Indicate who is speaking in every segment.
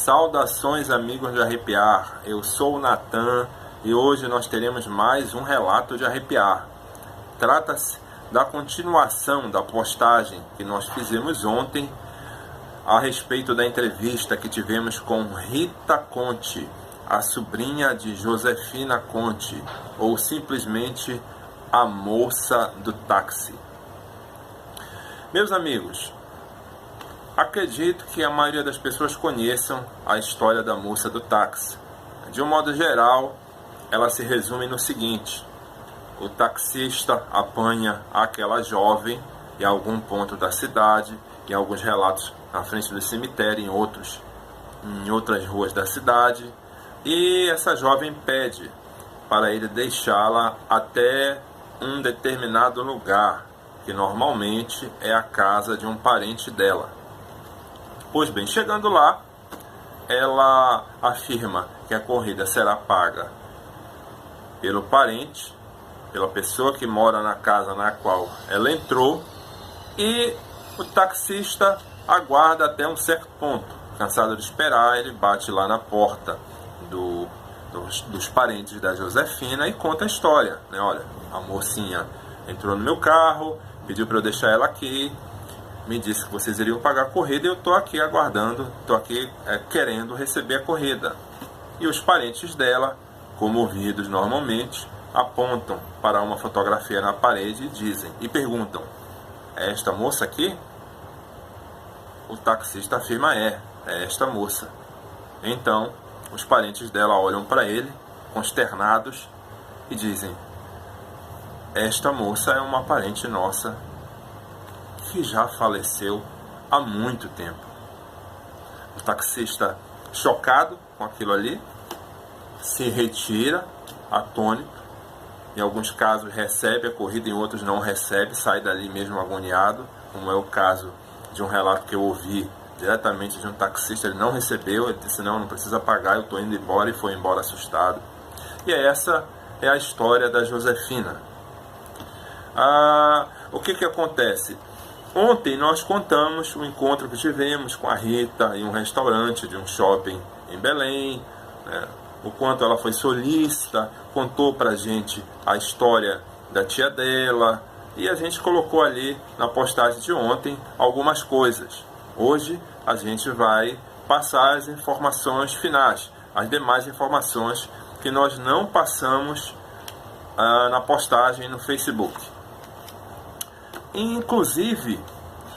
Speaker 1: Saudações, amigos de Arrepiar, eu sou o Natan e hoje nós teremos mais um relato de arrepiar. Trata-se da continuação da postagem que nós fizemos ontem a respeito da entrevista que tivemos com Rita Conte, a sobrinha de Josefina Conte, ou simplesmente a moça do táxi. Meus amigos, acredito que a maioria das pessoas conheçam a história da moça do táxi. De um modo geral, ela se resume no seguinte: o taxista apanha aquela jovem em algum ponto da cidade, em alguns relatos na frente do cemitério, em outras ruas da cidade, e essa jovem pede para ele deixá-la até um determinado lugar, que normalmente é a casa de um parente dela. Pois bem, chegando lá, ela afirma que a corrida será paga pelo parente, pela pessoa que mora na casa na qual ela entrou, e o taxista aguarda até um certo ponto. Cansado de esperar, ele bate lá na porta dos parentes da Josefina e conta a história, né? Olha, a mocinha entrou no meu carro, pediu para eu deixar ela aqui, me disse que vocês iriam pagar a corrida e eu estou aqui aguardando, estou aqui querendo receber a corrida. E os parentes dela, comovidos normalmente, apontam para uma fotografia na parede e perguntam: é esta moça aqui? O taxista afirma: é esta moça. Então, os parentes dela olham para ele, consternados, e dizem: esta moça é uma parente nossa que já faleceu há muito tempo. O taxista, chocado com aquilo ali, se retira, atônito. Em alguns casos recebe a corrida, em outros não recebe, sai dali mesmo agoniado, como é o caso de um relato que eu ouvi diretamente de um taxista. Ele não recebeu, ele disse: não precisa pagar, eu estou indo embora, e foi embora assustado. E essa é a história da Josefina. O que acontece? Ontem nós contamos o encontro que tivemos com a Rita em um restaurante de um shopping em Belém, né? O quanto ela foi solícita, contou pra gente a história da tia dela, e a gente colocou ali na postagem de ontem algumas coisas. Hoje a gente vai passar as informações finais, as demais informações que nós não passamos na postagem no Facebook. Inclusive,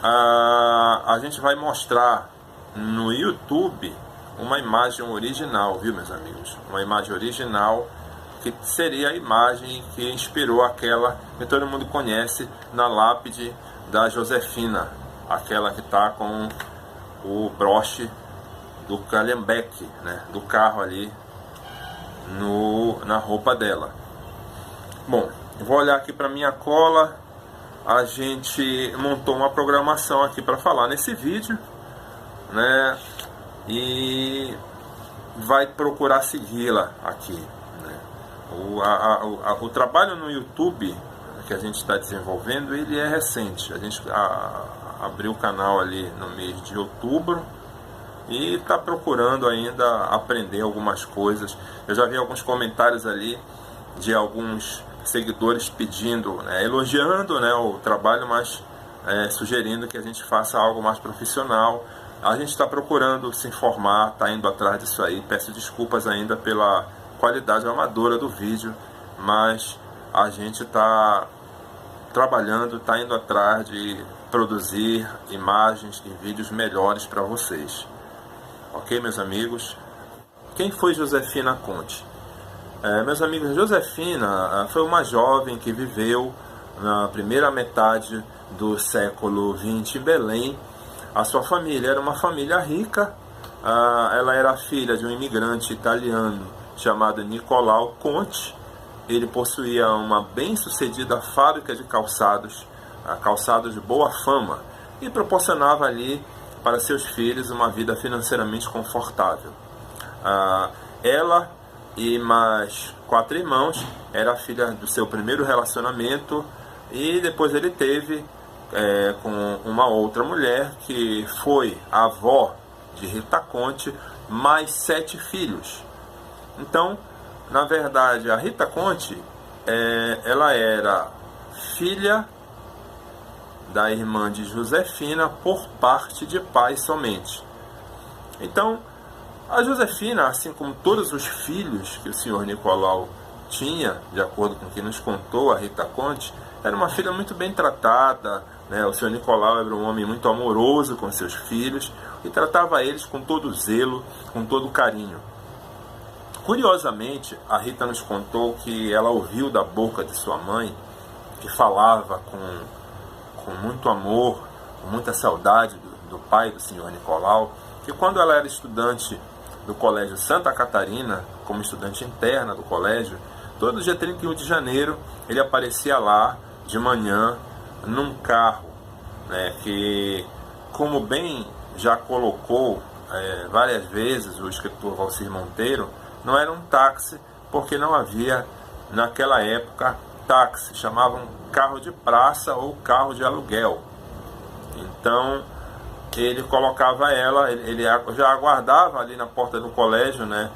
Speaker 1: a gente vai mostrar no YouTube uma imagem original, viu, meus amigos? Uma imagem original que seria a imagem que inspirou aquela que todo mundo conhece na lápide da Josefina, aquela que está com o broche do Calhambeque, né, do carro ali na roupa dela. Bom, eu vou olhar aqui para minha cola. A gente montou uma programação aqui para falar nesse vídeo, né? E vai procurar segui-la aqui, né? O trabalho no YouTube que a gente está desenvolvendo, ele é recente. A gente abriu o canal ali no mês de outubro e está procurando ainda aprender algumas coisas. Eu já vi alguns comentários ali de alguns seguidores pedindo, né, elogiando, né, o trabalho, mas sugerindo que a gente faça algo mais profissional. A gente está procurando se informar, está indo atrás disso aí. Peço desculpas ainda pela qualidade amadora do vídeo, mas a gente está trabalhando, está indo atrás de produzir imagens e vídeos melhores para vocês. Ok, meus amigos? Quem foi Josefina Conte? Meus amigos, Josefina foi uma jovem que viveu na primeira metade do século XX em Belém. A sua família era uma família rica. Ela era filha de um imigrante italiano chamado Nicolau Conte. Ele possuía uma bem-sucedida fábrica de calçados, calçados de boa fama, e proporcionava ali para seus filhos uma vida financeiramente confortável. Ela e mais 4 irmãos, era filha do seu primeiro relacionamento, e depois ele teve com uma outra mulher que foi a avó de Rita Conte, mais 7 filhos. Então, na verdade, a Rita Conte, ela era filha da irmã de Josefina por parte de pai somente. Então, a Josefina, assim como todos os filhos que o senhor Nicolau tinha, de acordo com o que nos contou a Rita Conte, era uma filha muito bem tratada, né? O senhor Nicolau era um homem muito amoroso com seus filhos e tratava eles com todo zelo, com todo carinho. Curiosamente, a Rita nos contou que ela ouviu da boca de sua mãe, que falava com muito amor, com muita saudade do pai do senhor Nicolau, que quando ela era estudante do Colégio Santa Catarina, como estudante interna do colégio, todo dia 31 de janeiro ele aparecia lá de manhã num carro, né, que, como bem já colocou várias vezes o escritor Valcir Monteiro, não era um táxi, porque não havia naquela época táxi, chamavam carro de praça ou carro de aluguel. Então ele colocava ela, ele já aguardava ali na porta do colégio, né,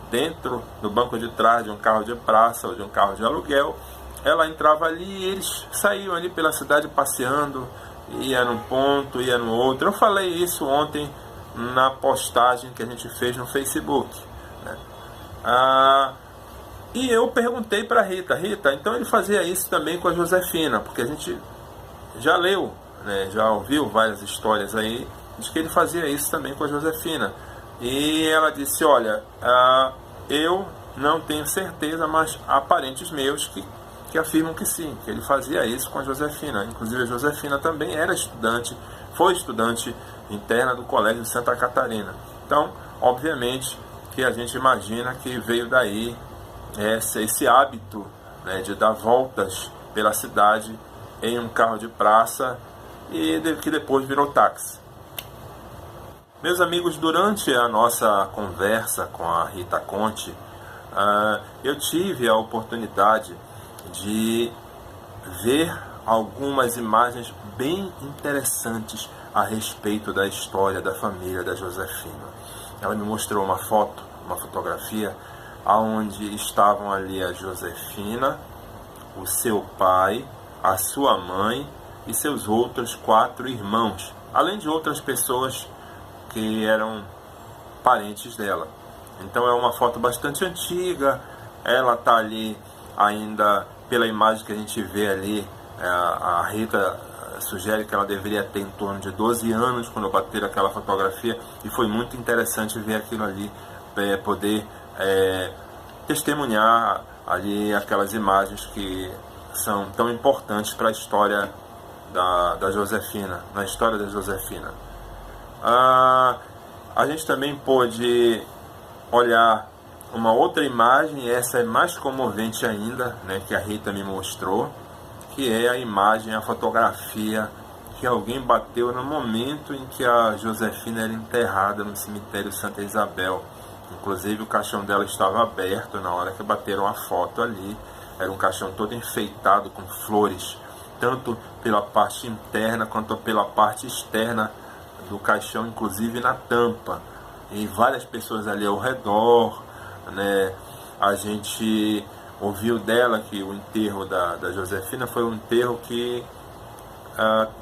Speaker 1: dentro do banco de trás de um carro de praça ou de um carro de aluguel. Ela entrava ali e eles saíam ali pela cidade passeando, ia num ponto, ia no outro. Eu falei isso ontem na postagem que a gente fez no Facebook, né? E eu perguntei para Rita, então ele fazia isso também com a Josefina, porque a gente já leu, né, já ouviu várias histórias aí de que ele fazia isso também com a Josefina. E ela disse, olha, eu não tenho certeza, mas há parentes meus que afirmam que sim, que ele fazia isso com a Josefina. Inclusive a Josefina também era estudante, foi estudante interna do Colégio Santa Catarina. Então, obviamente, que a gente imagina que veio daí esse hábito, né, de dar voltas pela cidade em um carro de praça e que depois virou táxi. Meus amigos, durante a nossa conversa com a Rita Conte, eu tive a oportunidade de ver algumas imagens bem interessantes a respeito da história da família da Josefina. Ela me mostrou uma fotografia, onde estavam ali a Josefina, o seu pai, a sua mãe e seus outros 4 irmãos, além de outras pessoas que eram parentes dela. Então é uma foto bastante antiga, ela está ali ainda, pela imagem que a gente vê ali, a Rita sugere que ela deveria ter em torno de 12 anos quando bateram aquela fotografia, e foi muito interessante ver aquilo ali, poder testemunhar ali aquelas imagens que são tão importantes para a história da Josefina, na história da Josefina. A gente também pôde olhar uma outra imagem, essa é mais comovente ainda, né, que a Rita me mostrou, que é a imagem, a fotografia que alguém bateu no momento em que a Josefina era enterrada no cemitério Santa Isabel. Inclusive o caixão dela estava aberto na hora que bateram a foto ali. Era um caixão todo enfeitado com flores, tanto pela parte interna quanto pela parte externa do caixão, inclusive na tampa. E várias pessoas ali ao redor, né? A gente ouviu dela que o enterro da Josefina foi um enterro que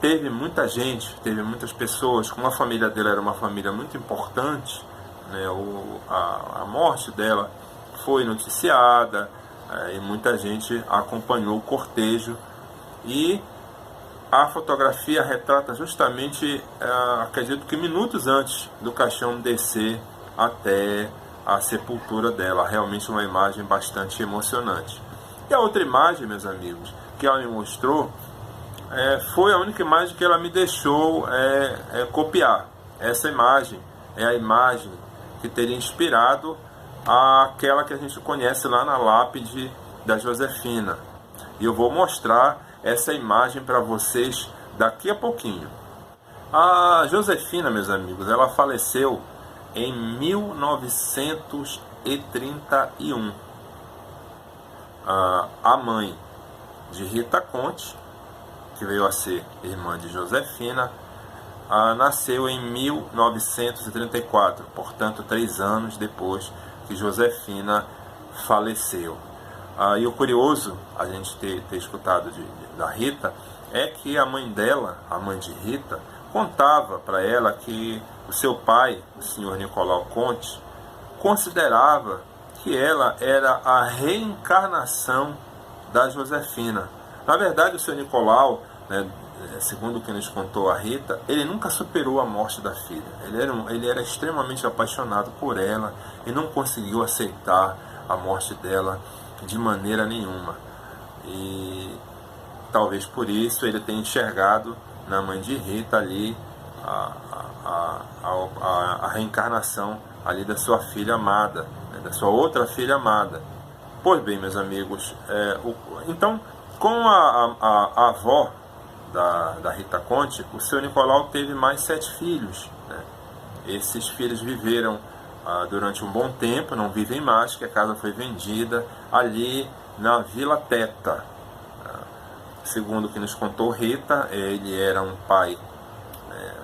Speaker 1: teve muita gente, teve muitas pessoas. Como a família dela era uma família muito importante, né? A morte dela foi noticiada, e muita gente acompanhou o cortejo. E a fotografia retrata justamente, acredito que minutos antes do caixão descer até a sepultura dela. Realmente uma imagem bastante emocionante. E a outra imagem, meus amigos, que ela me mostrou, foi a única imagem que ela me deixou copiar. Essa imagem é a imagem que teria inspirado aquela que a gente conhece lá na lápide da Josefina. E eu vou mostrar essa imagem para vocês daqui a pouquinho. A Josefina, meus amigos, ela faleceu em 1931. A mãe de Rita Conte, que veio a ser irmã de Josefina, nasceu em 1934, portanto 3 anos depois que Josefina faleceu. E o curioso, a gente ter escutado da Rita, é que a mãe dela, a mãe de Rita, contava para ela que o seu pai, o senhor Nicolau Conte, considerava que ela era a reencarnação da Josefina. Na verdade, o senhor Nicolau, né, segundo o que nos contou a Rita, ele nunca superou a morte da filha. Ele era extremamente apaixonado por ela e não conseguiu aceitar a morte dela de maneira nenhuma. E talvez por isso ele tenha enxergado na mãe de Rita ali a reencarnação ali da sua filha amada, né, da sua outra filha amada. Pois bem, meus amigos, então, com a avó da Rita Conte, o seu Nicolau teve mais 7 filhos, né? Esses filhos viveram durante um bom tempo, não vivem mais, que a casa foi vendida ali na Vila Teta. Segundo o que nos contou Rita, ele era um pai,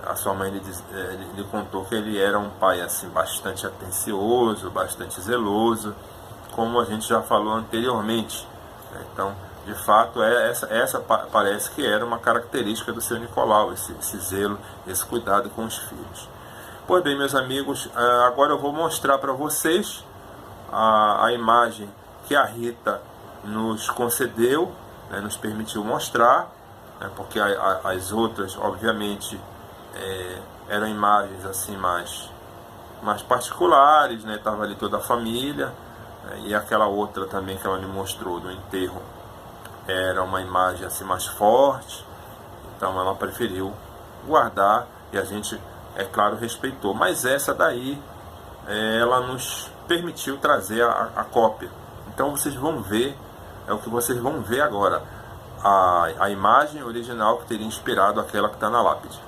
Speaker 1: a sua mãe lhe contou que ele era um pai assim, bastante atencioso, bastante zeloso, como a gente já falou anteriormente, né? Então, de fato, essa parece que era uma característica do seu Nicolau, esse zelo, esse cuidado com os filhos. Pois bem, meus amigos, agora eu vou mostrar para vocês a imagem que a Rita nos concedeu, né, nos permitiu mostrar, né, porque as outras, obviamente, eram imagens assim mais particulares, né, estava ali toda a família, e aquela outra também que ela me mostrou do enterro era uma imagem assim mais forte, então ela preferiu guardar e a gente, é claro, respeitou. Mas essa daí, ela nos permitiu trazer a cópia. Então vocês vão ver, é o que vocês vão ver agora, a imagem original que teria inspirado aquela que está na lápide.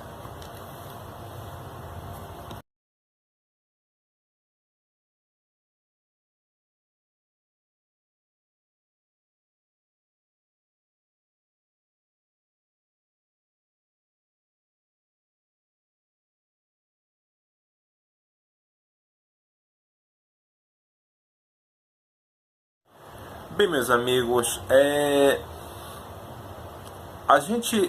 Speaker 1: Bem, meus amigos, a gente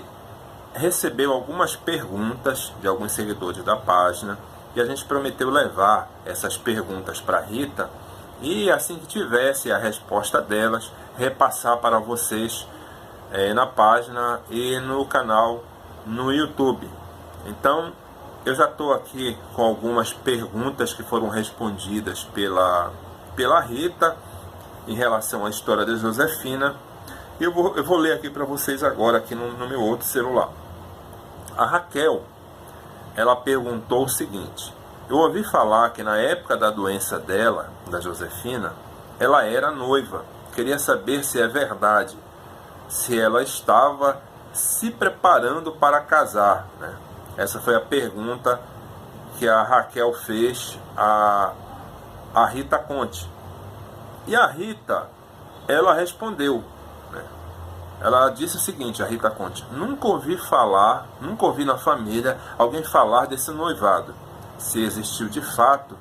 Speaker 1: recebeu algumas perguntas de alguns seguidores da página e a gente prometeu levar essas perguntas para a Rita e, assim que tivesse a resposta delas, repassar para vocês na página e no canal no YouTube. Então, eu já estou aqui com algumas perguntas que foram respondidas pela Rita em relação à história de Josefina. Eu vou ler aqui para vocês agora, aqui no meu outro celular. A Raquel, ela perguntou o seguinte: eu ouvi falar que na época da doença dela, da Josefina, ela era noiva. Queria saber se é verdade, se ela estava se preparando para casar, né? Essa foi a pergunta que a Raquel fez a Rita Conte. E a Rita, ela respondeu, né? Ela disse o seguinte, a Rita Conte: nunca ouvi na família alguém falar desse noivado. Se existiu de fato,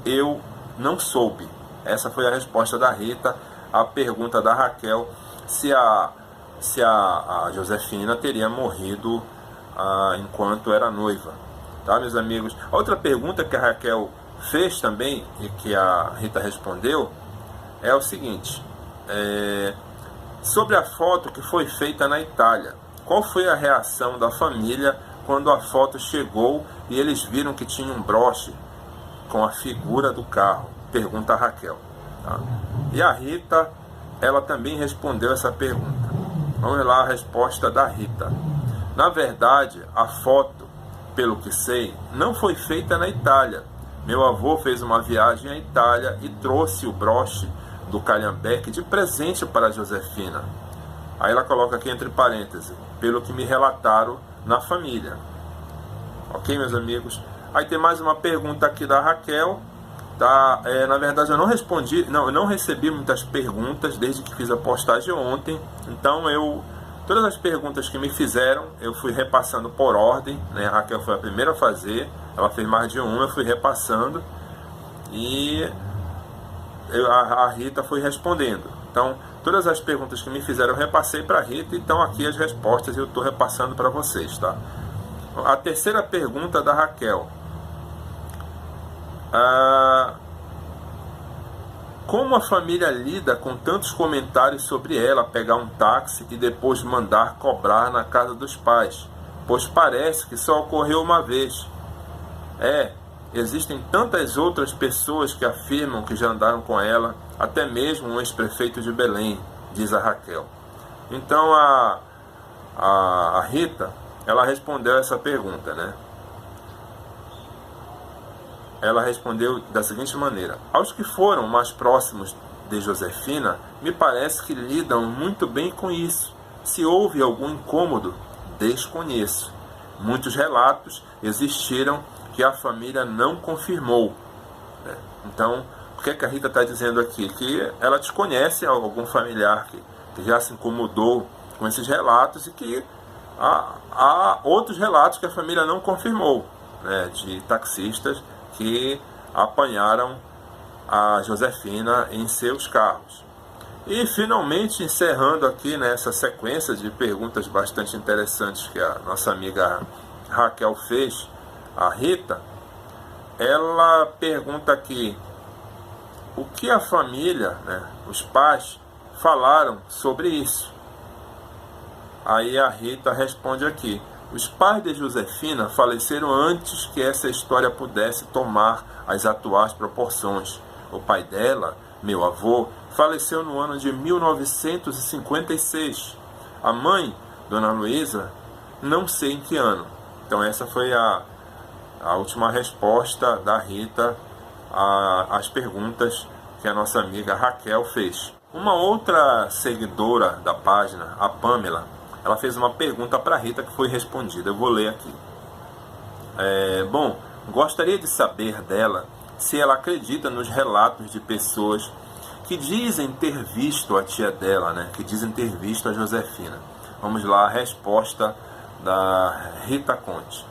Speaker 1: eu não soube. Essa foi a resposta da Rita à pergunta da Raquel se a Josefina teria morrido enquanto era noiva. Tá, meus amigos? A outra pergunta que a Raquel fez também e que a Rita respondeu é o seguinte: sobre a foto que foi feita na Itália, qual foi a reação da família quando a foto chegou e eles viram que tinha um broche com a figura do carro? Pergunta a Raquel. Tá? E a Rita, ela também respondeu essa pergunta. Vamos lá a resposta da Rita. Na verdade, a foto, pelo que sei, não foi feita na Itália. Meu avô fez uma viagem à Itália e trouxe o broche do Calhambeque de presente para a Josefina. Aí ela coloca aqui entre parênteses, pelo que me relataram na família. Ok, meus amigos? Aí tem mais uma pergunta aqui da Raquel. Tá? Na verdade, eu não recebi muitas perguntas desde que fiz a postagem ontem. Então eu Todas as perguntas que me fizeram, eu fui repassando por ordem, né? A Raquel foi a primeira a fazer, ela fez mais de uma, eu fui repassando e a Rita foi respondendo. Então, todas as perguntas que me fizeram, eu repassei para a Rita, e estão aqui as respostas e eu estou repassando para vocês, tá? A terceira pergunta da Raquel. Como a família lida com tantos comentários sobre ela pegar um táxi e depois mandar cobrar na casa dos pais? Pois parece que só ocorreu uma vez. Existem tantas outras pessoas que afirmam que já andaram com ela, até mesmo um ex-prefeito de Belém, diz a Raquel. Então a Rita, ela respondeu essa pergunta, né? Ela respondeu da seguinte maneira: aos que foram mais próximos de Josefina, me parece que lidam muito bem com isso. Se houve algum incômodo, desconheço. Muitos relatos existiram que a família não confirmou. Então, o que a Rita está dizendo aqui? Que ela desconhece algum familiar que já se incomodou com esses relatos, e que há outros relatos que a família não confirmou, né, de taxistas que apanharam a Josefina em seus carros. E finalmente, encerrando aqui nessa sequência de perguntas bastante interessantes que a nossa amiga Raquel fez, a Rita, ela pergunta aqui o que a família, né, os pais, falaram sobre isso. Aí a Rita responde aqui: os pais de Josefina faleceram antes que essa história pudesse tomar as atuais proporções. O pai dela, meu avô, faleceu no ano de 1956. A mãe, Dona Luísa, não sei em que ano. Então essa foi a última resposta da Rita às perguntas que a nossa amiga Raquel fez. Uma outra seguidora da página, a Pamela, ela fez uma pergunta para a Rita que foi respondida. Eu vou ler aqui. Gostaria de saber dela se ela acredita nos relatos de pessoas que dizem ter visto a tia dela, né? Que dizem ter visto a Josefina. Vamos lá, a resposta da Rita Conte.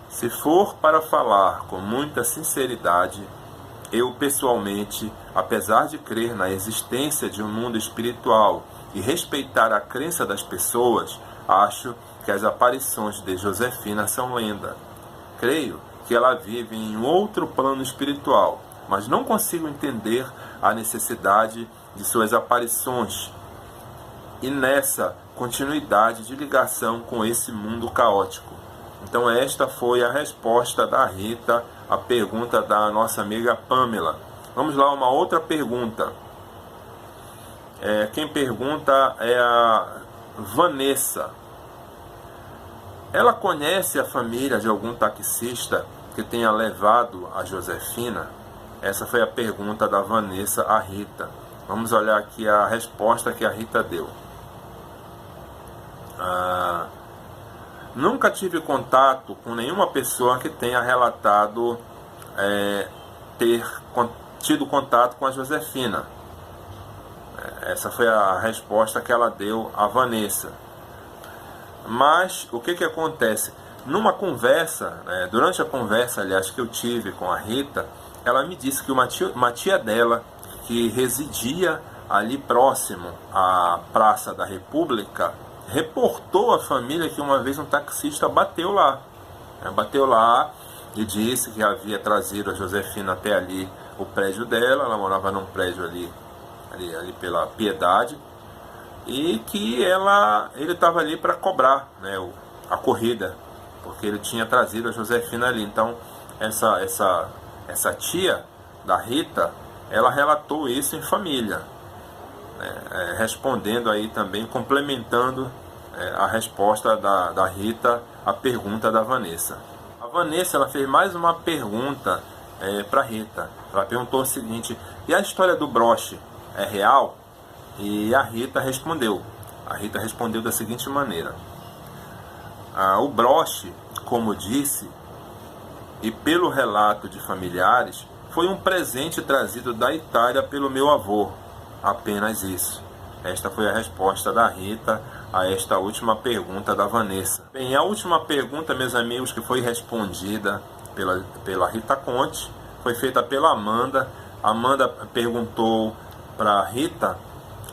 Speaker 1: Se for para falar com muita sinceridade, eu pessoalmente, apesar de crer na existência de um mundo espiritual e respeitar a crença das pessoas, acho que as aparições de Josefina são lenda. Creio que ela vive em um outro plano espiritual, mas não consigo entender a necessidade de suas aparições e nessa continuidade de ligação com esse mundo caótico. Então esta foi a resposta da Rita à pergunta da nossa amiga Pamela. Vamos lá, uma outra pergunta. Quem pergunta é a Vanessa. Ela conhece a família de algum taxista que tenha levado a Josefina? Essa foi a pergunta da Vanessa à Rita. Vamos olhar aqui a resposta que a Rita deu. Nunca tive contato com nenhuma pessoa que tenha relatado ter tido contato com a Josefina. Essa foi a resposta que ela deu à Vanessa. Mas o que acontece? Numa conversa, durante a conversa, aliás, que eu tive com a Rita, ela me disse que uma tia dela, que residia ali próximo à Praça da República, reportou à família que uma vez um taxista bateu lá. Bateu lá e disse que havia trazido a Josefina até ali, o prédio dela. Ela morava num prédio ali pela Piedade, e que ele estava ali para cobrar, né, a corrida, porque ele tinha trazido a Josefina ali. Então essa tia da Rita, ela relatou isso em família, respondendo aí também, complementando a resposta da Rita à pergunta da Vanessa. A Vanessa, ela fez mais uma pergunta para a Rita. Ela perguntou o seguinte: e a história do broche é real? E a Rita respondeu. A Rita respondeu da seguinte maneira: o broche, como disse, e pelo relato de familiares, foi um presente trazido da Itália pelo meu avô. Apenas isso. Esta foi a resposta da Rita a esta última pergunta da Vanessa. Bem, a última pergunta, meus amigos, que foi respondida pela Rita Conte, foi feita pela Amanda. A Amanda perguntou para a Rita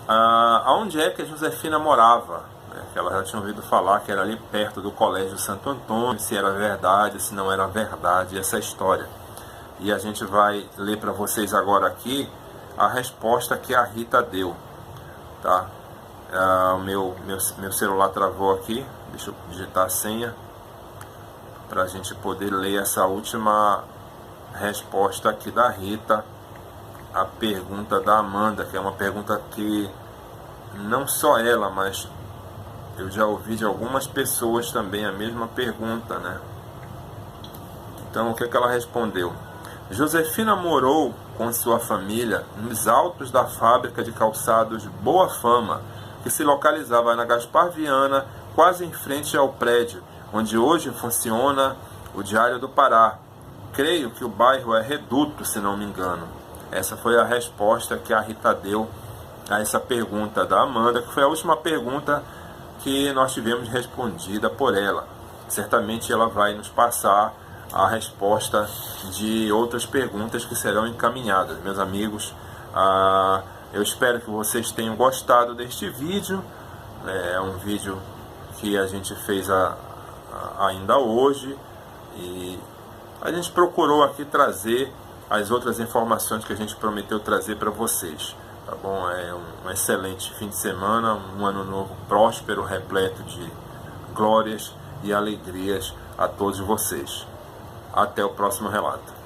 Speaker 1: aonde é que a Josefina morava, né? Que ela já tinha ouvido falar que era ali perto do Colégio Santo Antônio, se era verdade, se não era verdade essa história. E a gente vai ler para vocês agora aqui a resposta que a Rita deu, tá? O meu celular travou aqui, deixa eu digitar a senha para a gente poder ler essa última resposta aqui da Rita, a pergunta da Amanda, que é uma pergunta que não só ela, mas eu já ouvi de algumas pessoas também a mesma pergunta, né? Então, o que ela respondeu? Josefina morou com sua família nos altos da fábrica de calçados Boa Fama, que se localizava na Gaspar Viana, quase em frente ao prédio onde hoje funciona o Diário do Pará. Creio que o bairro é Reduto, se não me engano. Essa foi a resposta que a Rita deu a essa pergunta da Amanda, que foi a última pergunta que nós tivemos respondida por ela. Certamente ela vai nos passar a resposta de outras perguntas que serão encaminhadas. Meus amigos, eu espero que vocês tenham gostado deste vídeo. É um vídeo que a gente fez ainda hoje, e a gente procurou aqui trazer as outras informações que a gente prometeu trazer para vocês, tá bom? É um excelente fim de semana, um ano novo próspero, repleto de glórias e alegrias a todos vocês. Até o próximo relato.